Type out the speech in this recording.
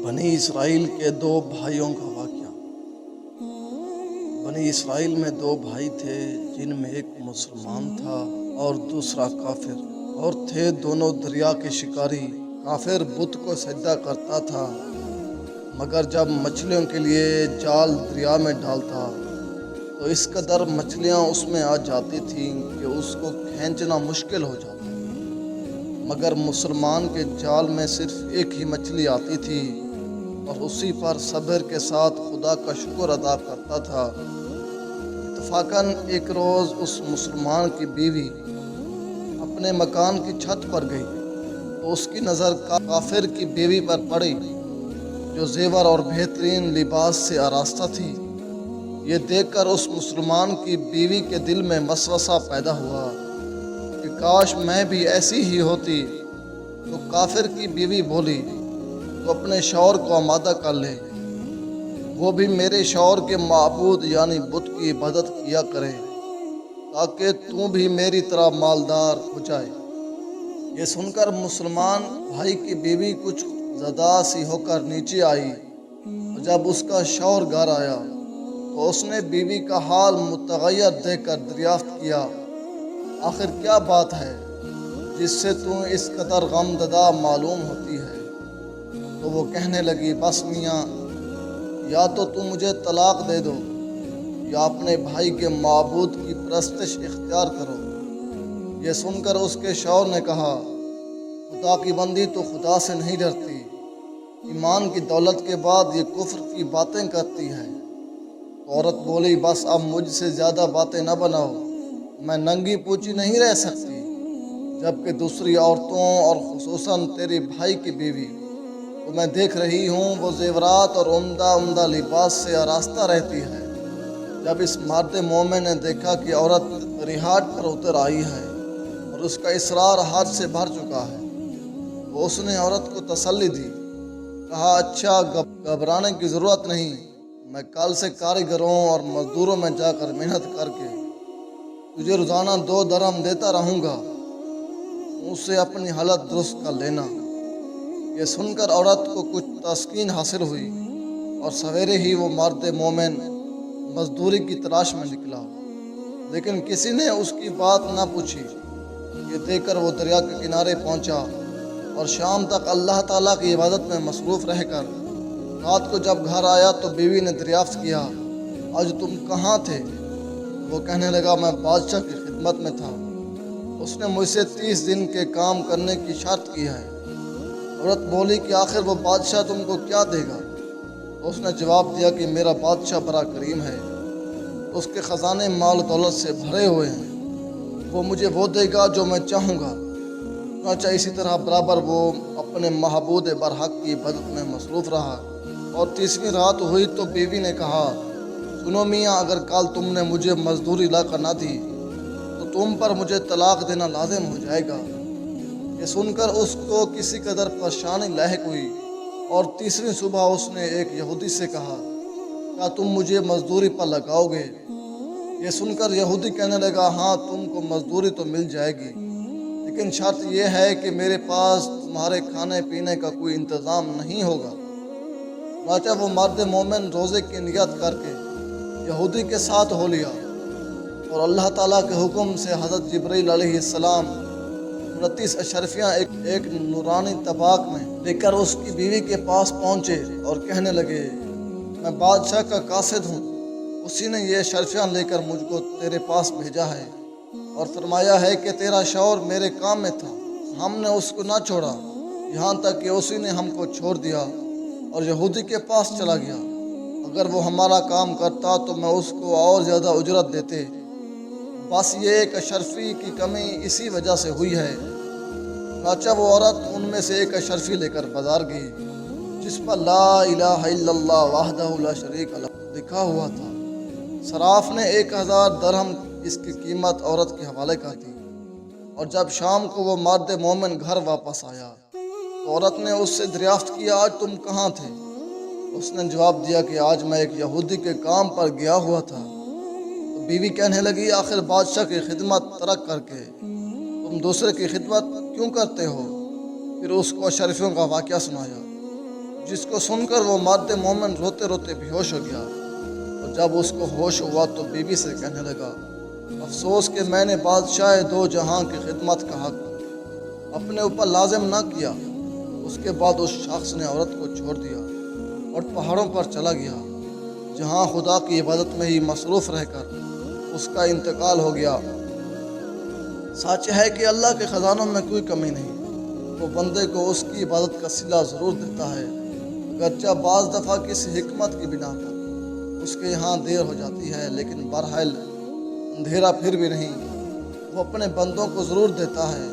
بنی اسرائیل کے دو بھائیوں کا واقعہ۔ بنی اسرائیل میں دو بھائی تھے جن میں ایک مسلمان تھا اور دوسرا کافر، اور تھے دونوں دریا کے شکاری۔ کافر بت کو سجدہ کرتا تھا، مگر جب مچھلیوں کے لیے جال دریا میں ڈالتا تو اس قدر مچھلیاں اس میں آ جاتی تھیں کہ اس کو کھینچنا مشکل ہو جاتا۔ مگر مسلمان کے جال میں صرف ایک ہی مچھلی آتی تھی اور اسی پر صبر کے ساتھ خدا کا شکر ادا کرتا تھا۔ اتفاقاً ایک روز اس مسلمان کی بیوی اپنے مکان کی چھت پر گئی تو اس کی نظر کافر کی بیوی پر پڑی، جو زیور اور بہترین لباس سے آراستہ تھی۔ یہ دیکھ کر اس مسلمان کی بیوی کے دل میں وسوسہ پیدا ہوا کہ کاش میں بھی ایسی ہی ہوتی۔ تو کافر کی بیوی بولی، تو اپنے شوہر کو آمادہ کر لے، وہ بھی میرے شوہر کے معبود یعنی بت کی عبادت کیا کرے، تاکہ تو بھی میری طرح مالدار ہو جائے۔ یہ سن کر مسلمان بھائی کی بیوی کچھ زدہ سی ہو کر نیچے آئی، اور جب اس کا شوہر گھر آیا تو اس نے بیوی کا حال متغیر دیکھ کر دریافت کیا، آخر کیا بات ہے جس سے تو اس قدر غمزدہ معلوم ہوتی ہے؟ تو وہ کہنے لگی، بس میاں، یا تو تم مجھے طلاق دے دو یا اپنے بھائی کے معبود کی پرستش اختیار کرو۔ یہ سن کر اس کے شوہر نے کہا، خدا کی بندی تو خدا سے نہیں ڈرتی، ایمان کی دولت کے بعد یہ کفر کی باتیں کرتی ہے۔ تو عورت بولی، بس اب مجھ سے زیادہ باتیں نہ بناؤ، میں ننگی پوچی نہیں رہ سکتی، جبکہ دوسری عورتوں اور خصوصاً تیری بھائی کی بیوی تو میں دیکھ رہی ہوں وہ زیورات اور عمدہ لباس سے آراستہ رہتی ہے۔ جب اس مرد مومن نے دیکھا کہ عورت رہاٹ پر اتر آئی ہے اور اس کا اصرار حد سے بھر چکا ہے، تو اس نے عورت کو تسلی دی، کہا، اچھا، گھبرانے کی ضرورت نہیں، میں کل سے کاریگروں اور مزدوروں میں جا کر محنت کر کے تجھے روزانہ 2 درہم دیتا رہوں گا، اس سے اپنی حالت درست کر لینا۔ یہ سن کر عورت کو کچھ تسکین حاصل ہوئی اور سویرے ہی وہ مرد مومن مزدوری کی تلاش میں نکلا، لیکن کسی نے اس کی بات نہ پوچھی۔ یہ دیکھ کر وہ دریا کے کنارے پہنچا اور شام تک اللہ تعالیٰ کی عبادت میں مصروف رہ کر رات کو جب گھر آیا تو بیوی نے دریافت کیا، آج تم کہاں تھے؟ وہ کہنے لگا، میں بادشاہ کی خدمت میں تھا، اس نے مجھ سے 30 دن کے کام کرنے کی شرط کی ہے۔ عورت بولی کہ آخر وہ بادشاہ تم کو کیا دے گا؟ اس نے جواب دیا کہ میرا بادشاہ بڑا کریم ہے، اس کے خزانے مال و دولت سے بھرے ہوئے ہیں، وہ مجھے وہ دے گا جو میں چاہوں گا۔ چنانچہ اسی طرح برابر وہ اپنے معبود برحق کی عبادت میں مصروف رہا۔ اور 30ویں رات ہوئی تو بیوی نے کہا، سنو میاں، اگر کل تم نے مجھے مزدوری لا کر نہ دی تو تم پر مجھے طلاق دینا لازم ہو جائے گا۔ یہ سن کر اس کو کسی قدر پریشانی لاحق ہوئی، اور 30ویں صبح اس نے ایک یہودی سے کہا، کیا تم مجھے مزدوری پر لگاؤ گے؟ یہ سن کر یہودی کہنے لگا، ہاں، تم کو مزدوری تو مل جائے گی، لیکن شرط یہ ہے کہ میرے پاس تمہارے کھانے پینے کا کوئی انتظام نہیں ہوگا۔ چنانچہ وہ مرد مومن روزے کی نیت کر کے یہودی کے ساتھ ہو لیا، اور اللہ تعالیٰ کے حکم سے حضرت جبرائیل علیہ السلام 29 اشرفیاں ایک نورانی طباق میں لے کر اس کی بیوی کے پاس پہنچے اور کہنے لگے، میں بادشاہ کا قاصد ہوں، اسی نے یہ اشرفیاں لے کر مجھ کو تیرے پاس بھیجا ہے اور فرمایا ہے کہ تیرا شوہر میرے کام میں تھا، ہم نے اس کو نہ چھوڑا یہاں تک کہ اسی نے ہم کو چھوڑ دیا اور یہودی کے پاس چلا گیا۔ اگر وہ ہمارا کام کرتا تو میں اس کو اور زیادہ اجرت دیتے، بس یہ ایک اشرفی کی کمی اسی وجہ سے ہوئی ہے۔ چنانچہ وہ عورت ان میں سے ایک اشرفی لے کر بازار گئی، جس پر لا الہ الا اللہ وحدہ لا شریک لہ لکھا ہوا تھا۔ صراف نے 1000 درہم اس کی قیمت عورت کے حوالے کر دی، اور جب شام کو وہ مرد مومن گھر واپس آیا تو عورت نے اس سے دریافت کیا، آج تم کہاں تھے؟ اس نے جواب دیا کہ آج میں ایک یہودی کے کام پر گیا ہوا تھا۔ تو بیوی کہنے لگی، آخر بادشاہ کی خدمت ترک کر کے تم دوسرے کی خدمت کیوں کرتے ہو؟ پھر اس کو اشرفیوں کا واقعہ سنایا۔ جس کو سن کر وہ مرد مومن روتے روتے بے ہوش ہو گیا، اور جب اس کو ہوش ہوا تو بیوی سے کہنے لگا، افسوس کہ میں نے بادشاہ دو جہاں کی خدمت کا حق اپنے اوپر لازم نہ کیا۔ اس کے بعد اس شخص نے عورت کو چھوڑ دیا اور پہاڑوں پر چلا گیا، جہاں خدا کی عبادت میں ہی مصروف رہ کر اس کا انتقال ہو گیا۔ سچ ہے کہ اللہ کے خزانوں میں کوئی کمی نہیں، وہ بندے کو اس کی عبادت کا صلہ ضرور دیتا ہے، اگرچہ بعض دفعہ کسی حکمت کی بنا پر اس کے یہاں دیر ہو جاتی ہے، لیکن بہرحال اندھیرا پھر بھی نہیں، وہ اپنے بندوں کو ضرور دیتا ہے۔